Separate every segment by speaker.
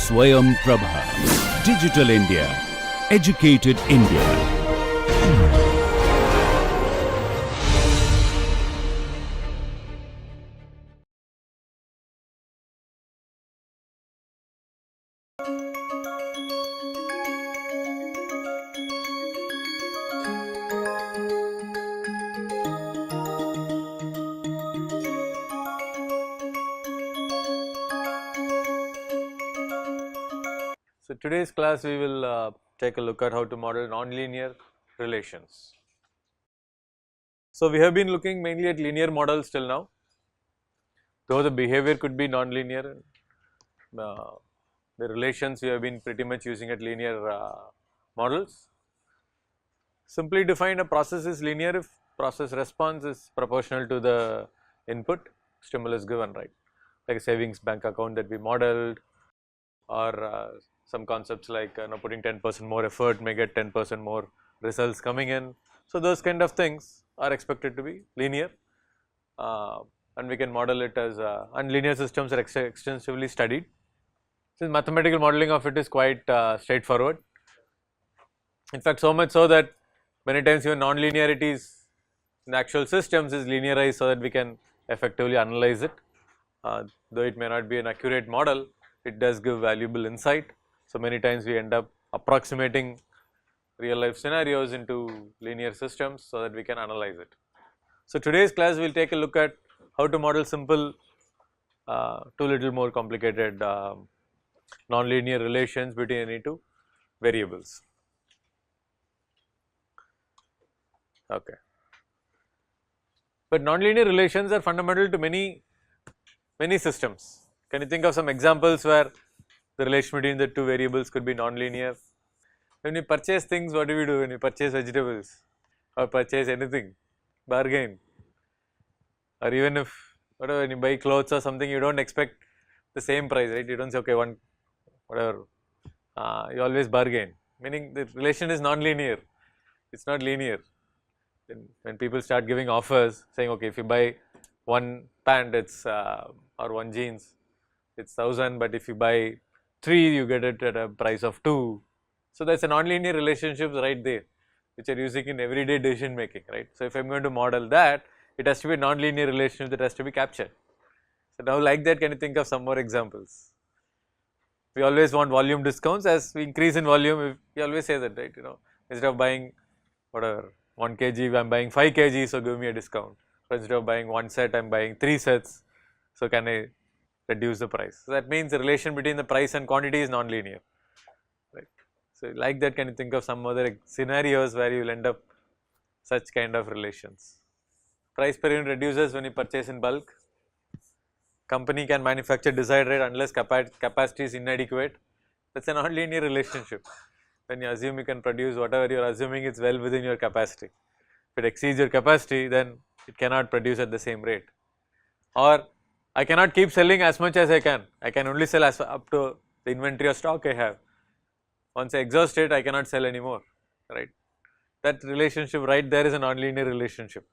Speaker 1: Swayam Prabha. Digital India. Educated India.
Speaker 2: So today's class we will take a look at how to model nonlinear relations. So we have been looking mainly at linear models till now, though the behavior could be nonlinear. The relations we have been pretty much using at linear models. Simply defined, a process is linear if process response is proportional to the input stimulus given, right? Like a savings bank account that we modeled, or some concepts like putting 10% more effort may get 10% more results coming in. So those kind of things are expected to be linear, and we can model it as and linear systems are extensively studied. Since mathematical modeling of it is quite straightforward. In fact, so much so that many times even non-linearities in actual systems is linearized so that we can effectively analyze it. Though it may not be an accurate model, it does give valuable insight. So many times we end up approximating real life scenarios into linear systems so that we can analyze it. So today's class we will take a look at how to model simple to little more complicated nonlinear relations between any two variables. Okay. But nonlinear relations are fundamental to many systems. Can you think of some examples where the relation between the two variables could be nonlinear? When you purchase things, what do we do when you purchase vegetables or purchase anything? Bargain. Or even if whatever, when you buy clothes or something, you don't expect the same price, right? You don't say, okay, one whatever, you always bargain, meaning the relation is non-linear, it's not linear. When people start giving offers saying, okay, if you buy one pant it's or one jeans it's 1000, but if you buy 3 you get it at a price of 2. So that's a non-linear relationships right there which are using in everyday decision making, right? So if I'm going to model that, it has to be a non-linear relationship that has to be captured. So now like that, can you think of some more examples? We always want volume discounts. As we increase in volume, we always say that, right? Instead of buying whatever 1 kg, I'm buying 5 kg, so give me a discount. Or instead of buying 1 set, I'm buying 3 sets, so can I reduce the price? So that means the relation between the price and quantity is non-linear, right? So like that, can you think of some other scenarios where you will end up such kind of relations? Price per unit reduces when you purchase in bulk. Company can manufacture desired rate unless capacity is inadequate. That's a non-linear relationship. When you assume you can produce whatever you are assuming, it's well within your capacity. If it exceeds your capacity, then it cannot produce at the same rate. Or I cannot keep selling as much as I can only sell as up to the inventory or stock I have. Once I exhaust it, I cannot sell anymore, right? That relationship right there is a non-linear relationship.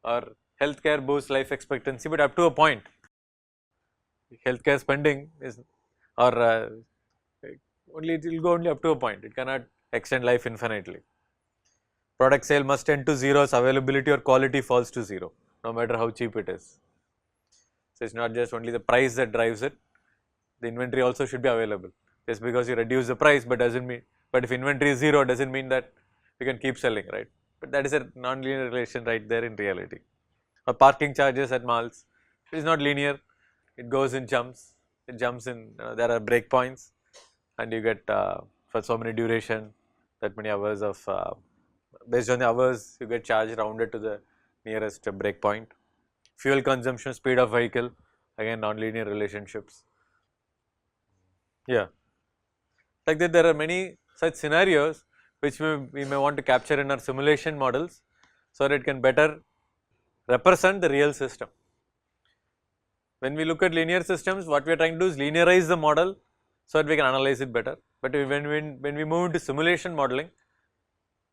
Speaker 2: Or healthcare boosts life expectancy, but up to a point. Healthcare spending is, or only it will go only up to a point. It cannot extend life infinitely. Product sale must tend to zero as availability or quality falls to zero, no matter how cheap it is. So it's not just only the price that drives it. The inventory also should be available. Just because you reduce the price, but doesn't mean. But if inventory is zero, doesn't mean that you can keep selling, right? But that is a non-linear relation right there in reality. Or parking charges at malls, it is not linear. It goes in jumps. It jumps in. There are breakpoints, and you get for so many duration, that many hours of. Based on the hours, you get charged rounded to the nearest breakpoint. Fuel consumption, speed of vehicle, again non-linear relationships. Yeah, like that there are many such scenarios which we may want to capture in our simulation models so that it can better represent the real system. When we look at linear systems, what we are trying to do is linearize the model so that we can analyze it better. But when we move into simulation modeling,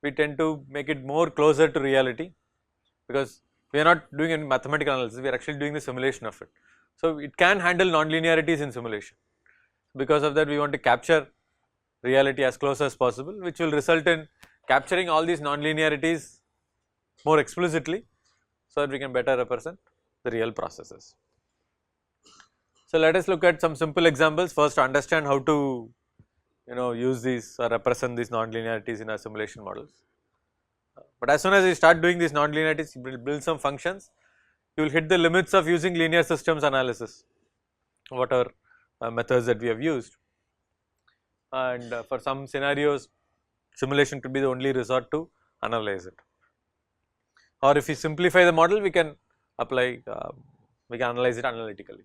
Speaker 2: we tend to make it more closer to reality, because We are not doing any mathematical analysis, we are actually doing the simulation of it. So it can handle non-linearities in simulation. Because of that, we want to capture reality as close as possible, which will result in capturing all these non-linearities more explicitly, so that we can better represent the real processes. So let us look at some simple examples first to understand how to use these or represent these non-linearities in our simulation models. But as soon as you start doing these non-linearities, you build some functions, you will hit the limits of using linear systems analysis, whatever methods that we have used. And for some scenarios, simulation could be the only resort to analyze it. Or if we simplify the model, we can apply, we can analyze it analytically.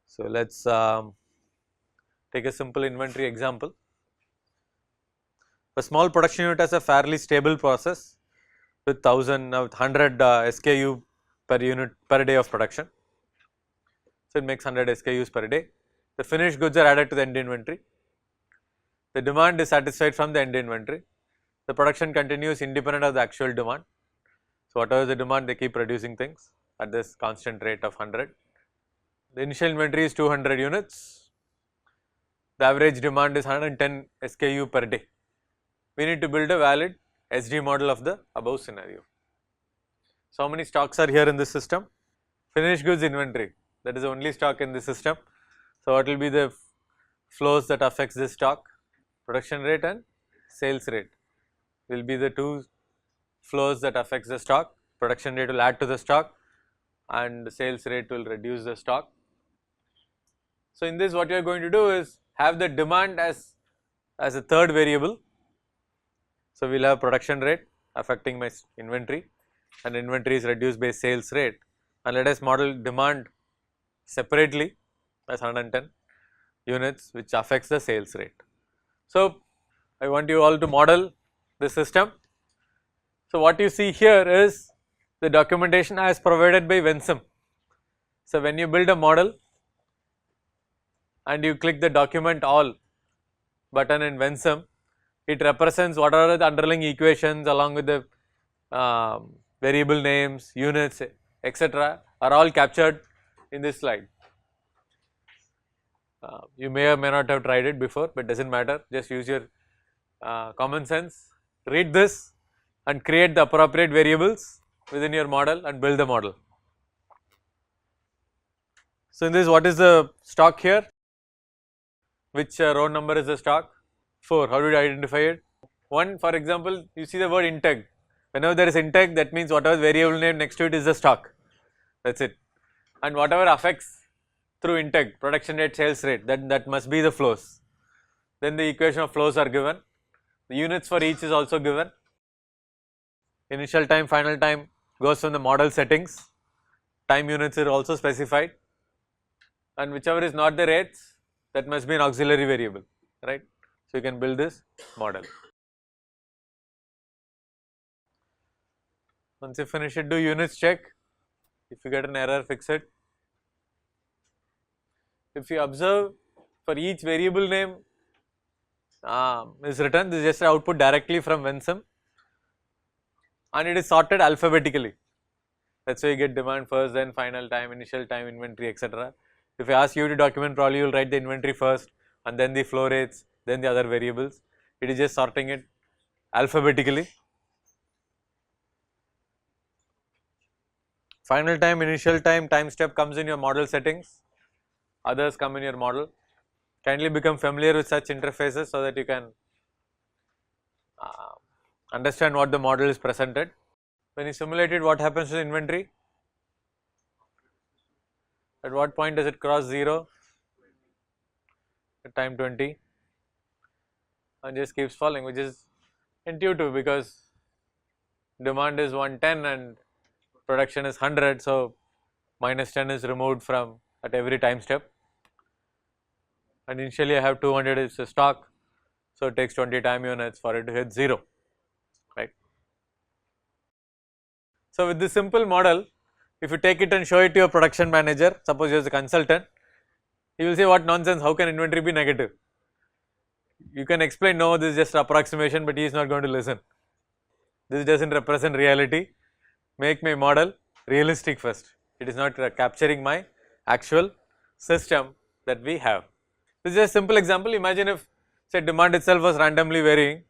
Speaker 2: So let us take a simple inventory example. A small production unit has a fairly stable process with 100 SKU per unit per day of production. So it makes 100 SKUs per day. The finished goods are added to the end inventory. The demand is satisfied from the end inventory. The production continues independent of the actual demand. So whatever the demand, they keep producing things at this constant rate of 100. The initial inventory is 200 units. The average demand is 110 SKU per day. We need to build a valid SD model of the above scenario. So how many stocks are here in this system? Finished goods inventory, that is the only stock in the system. So what will be the flows that affects this stock? Production rate and sales rate will be the two flows that affects the stock. Production rate will add to the stock and the sales rate will reduce the stock. So in this, what you are going to do is have the demand as a third variable. So we will have production rate affecting my inventory, and inventory is reduced by sales rate, and let us model demand separately as 110 units, which affects the sales rate. So I want you all to model the system. So what you see here is the documentation as provided by Vensim. So when you build a model and you click the document all button in Vensim, it represents what are the underlying equations along with the variable names, units, etc. are all captured in this slide. You may or may not have tried it before, but does not matter, just use your common sense, read this and create the appropriate variables within your model and build the model. So in this, what is the stock here? Which row number is the stock? 4. How did you identify it? 1, for example, you see the word integ. Whenever there is integ, that means whatever variable name next to it is the stock, that is it. And whatever affects through integ, production rate, sales rate, that must be the flows. Then the equation of flows are given, the units for each is also given, initial time, final time goes from the model settings, time units are also specified, and whichever is not the rates, that must be an auxiliary variable, right. So you can build this model. Once you finish it, do units check. If you get an error, fix it. If you observe, for each variable name is written, this is just output directly from Vensim, and it is sorted alphabetically. That is why you get demand first, then final time, initial time, inventory, etc. If I ask you to document, probably you will write the inventory first and then the flow rates, then the other variables. It is just sorting it alphabetically. Final time, initial time, time step comes in your model settings, others come in your model. Kindly become familiar with such interfaces so that you can understand what the model is presented. When you simulate it, what happens to the inventory? At what point does it cross 0? At time 20, and just keeps falling, which is intuitive because demand is 110 and production is 100, so minus 10 is removed from at every time step, and initially I have 200 is a stock, so it takes 20 time units for it to hit 0, right. So with this simple model, if you take it and show it to your production manager, suppose you are a consultant, he will say, what nonsense, how can inventory be negative? You can explain, no, this is just approximation, but he is not going to listen. This does not represent reality. make my model realistic first. It is not capturing my actual system that we have. This is a simple example. Imagine if say demand itself was randomly varying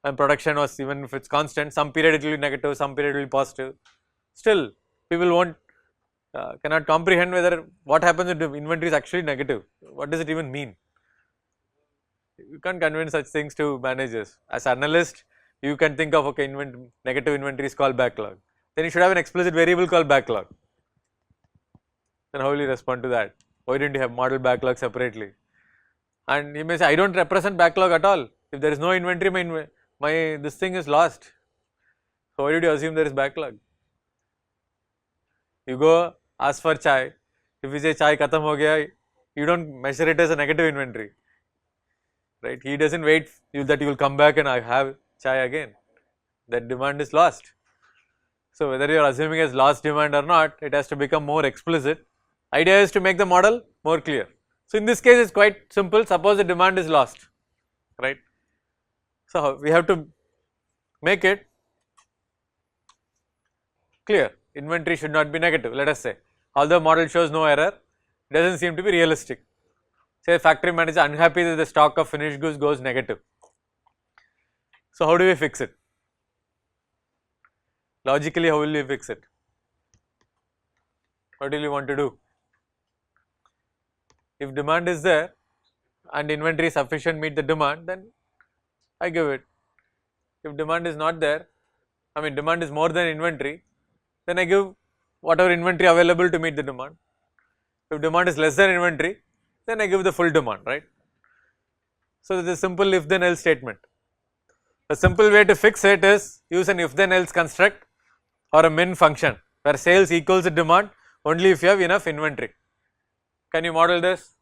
Speaker 2: and production was, even if it's constant, some period it will be negative, some period it will be positive. Still people won't cannot comprehend whether what happens if the inventory is actually negative. What does it even mean? You can't convince such things to managers. As analyst, you can think of, okay, negative inventory is called backlog. Then you should have an explicit variable called backlog. Then how will you respond to that? Why didn't you have model backlog separately? And you may say, I don't represent backlog at all. If there is no inventory, my this thing is lost. So why did you assume there is backlog? You go ask for chai. If you say chai khatam ho gaya, you don't measure it as a negative inventory, right? He doesn't wait that you will come back and I have chai again. That demand is lost. So whether you are assuming as lost demand or not, it has to become more explicit. Idea is to make the model more clear. So in this case, it's quite simple. Suppose the demand is lost, right? So we have to make it clear. Inventory should not be negative. Let us say, although model shows no error, it doesn't seem to be realistic. Say factory manager unhappy that the stock of finished goods goes negative. So how do we fix it? Logically, how will you fix it? What will you want to do? If demand is there and inventory is sufficient to meet the demand, then I give it. If demand is not there, demand is more than inventory, then I give whatever inventory available to meet the demand. If demand is less than inventory, then I give the full demand, right? So this is a simple if then else statement. A simple way to fix it is use an if then else construct or a min function where sales equals the demand only if you have enough inventory. Can you model this?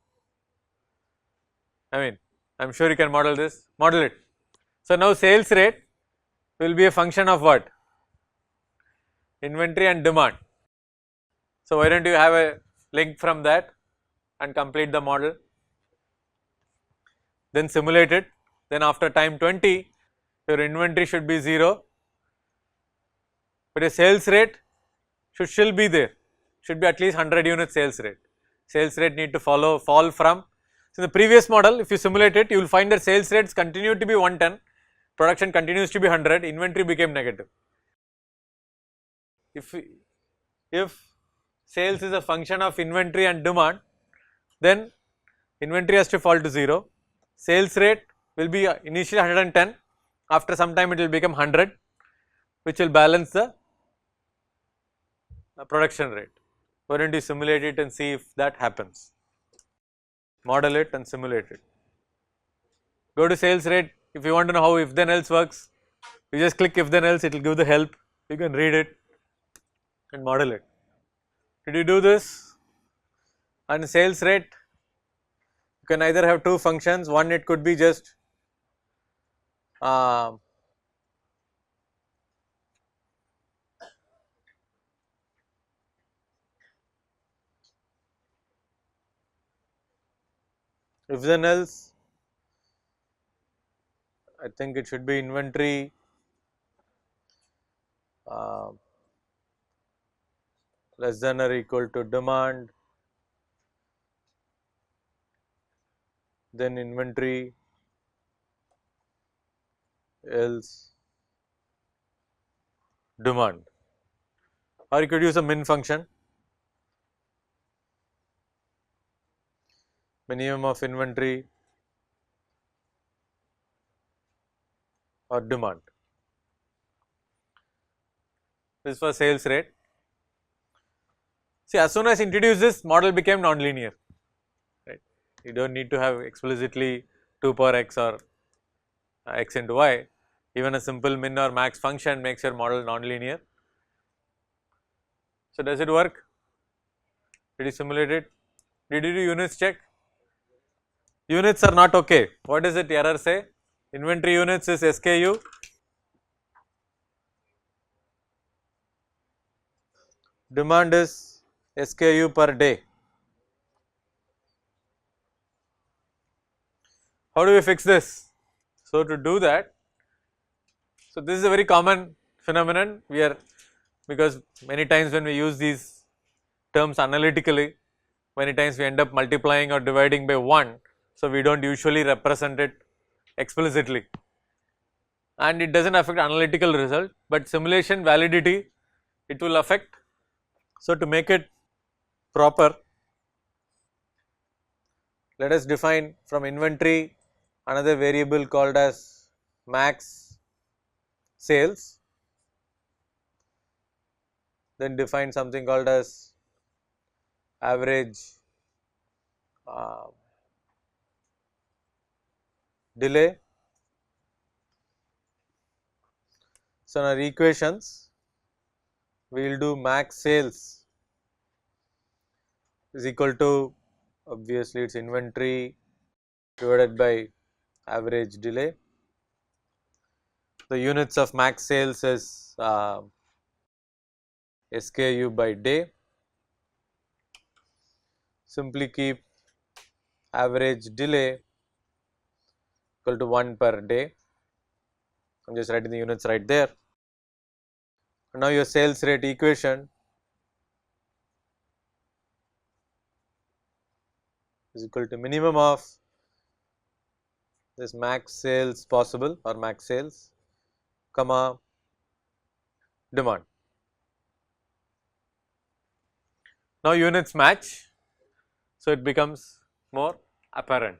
Speaker 2: I'm sure you can model this. Model it. So now sales rate will be a function of what? Inventory and demand. So why don't you have a link from that and complete the model? Then simulate it. Then after time 20, your inventory should be 0, but your sales rate should still be there. Should be at least 100 units sales rate. Sales rate need to fall from. So in the previous model, if you simulate it, you will find that sales rates continue to be 110, production continues to be 100, inventory became negative. If sales is a function of inventory and demand, then inventory has to fall to 0. Sales rate will be initially 110, after some time it will become 100, which will balance the production rate. Why don't you simulate it and see if that happens? Model it and simulate it. Go to sales rate. If you want to know how if then else works, you just click if then else, it will give the help. You can read it and model it. Did you do this? And sales rate, you can either have two functions. One, it could be just if then else, I think it should be inventory less than or equal to demand, then inventory else demand, or you could use a min function, minimum of inventory or demand. This was sales rate. See, as soon as introduced this, model became non-linear, right? You don't need to have explicitly 2 power x or x into y. Even a simple min or max function makes your model non-linear. So does it work? Did you simulate it? Did you do units check? Units are not okay. What does it error say? Inventory units is SKU. Demand is SKU per day. How do we fix this? So to do that, so this is a very common phenomenon. We are because many times when we use these terms analytically, many times we end up multiplying or dividing by 1, so we do not usually represent it explicitly, and it does not affect analytical result, but simulation validity it will affect. So, to make it proper, let us define from inventory another variable called as max sales, then define something called as average uh, delay. So, in our equations we will do max sales is equal to, obviously it is inventory divided by average delay. The units of max sales is SKU by day. Simply keep average delay equal to 1 per day. I am just writing the units right there. And now your sales rate equation is equal to minimum of this max sales possible or max sales, comma demand. Now units match, so it becomes more apparent.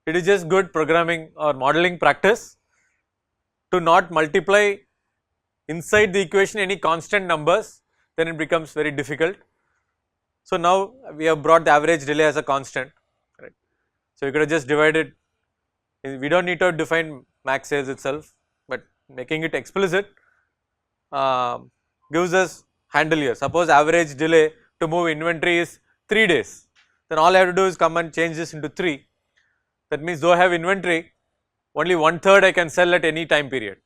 Speaker 2: It is just good programming or modeling practice to not multiply inside the equation any constant numbers, then it becomes very difficult. So now we have brought the average delay as a constant, right. So you could have just divided, we do not need to define max sales itself, but making it explicit gives us handle here. Suppose average delay to move inventory is 3 days, then all I have to do is come and change this into 3. That means though I have inventory, only 1/3 I can sell at any time period.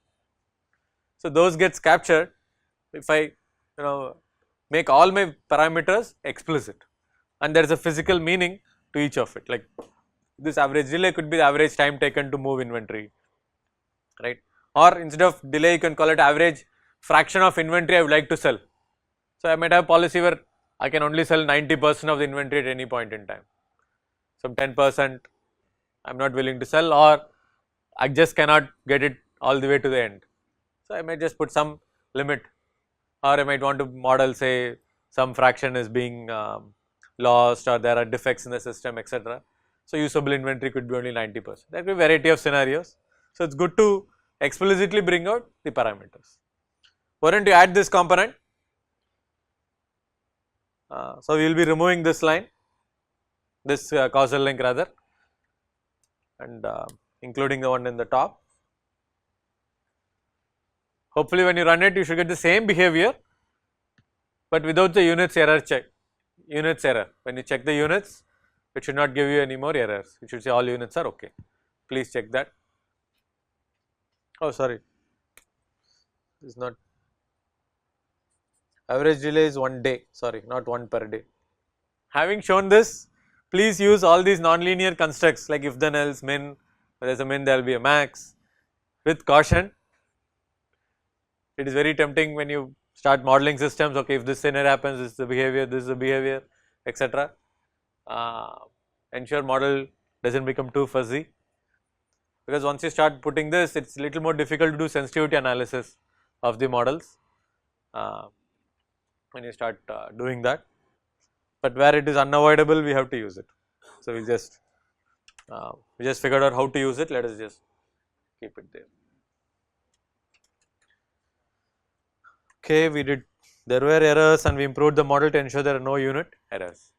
Speaker 2: So those gets captured if I make all my parameters explicit, and there is a physical meaning to each of it, like this average delay could be the average time taken to move inventory, right, or instead of delay you can call it average fraction of inventory I would like to sell. So I might have policy where I can only sell 90% of the inventory at any point in time, some 10% I am not willing to sell, or I just cannot get it all the way to the end. So I might just put some limit, or I might want to model say some fraction is being lost, or there are defects in the system, etc. So usable inventory could be only 90%. There could be a variety of scenarios. So it's good to explicitly bring out the parameters. Why don't you add this component? So we will be removing this line, this causal link rather, and including the one in the top. Hopefully when you run it you should get the same behavior, but without the units error check, units error. When you check the units, it should not give you any more errors, it should say all units are okay. Please check that. Oh sorry, this is not, average delay is 1 day, sorry, not 1 per day. Having shown this, please use all these non-linear constructs like if then else, min, when there is a min there will be a max, with caution. It is very tempting when you start modeling systems, okay, if this scenario happens, this is the behavior, this is the behavior, etc. Ensure model does not become too fuzzy, because once you start putting this, it is little more difficult to do sensitivity analysis of the models when you start doing that, but where it is unavoidable we have to use it. So we just figured out how to use it, let us just keep it there. Okay, we did, there were errors and we improved the model to ensure there are no unit errors.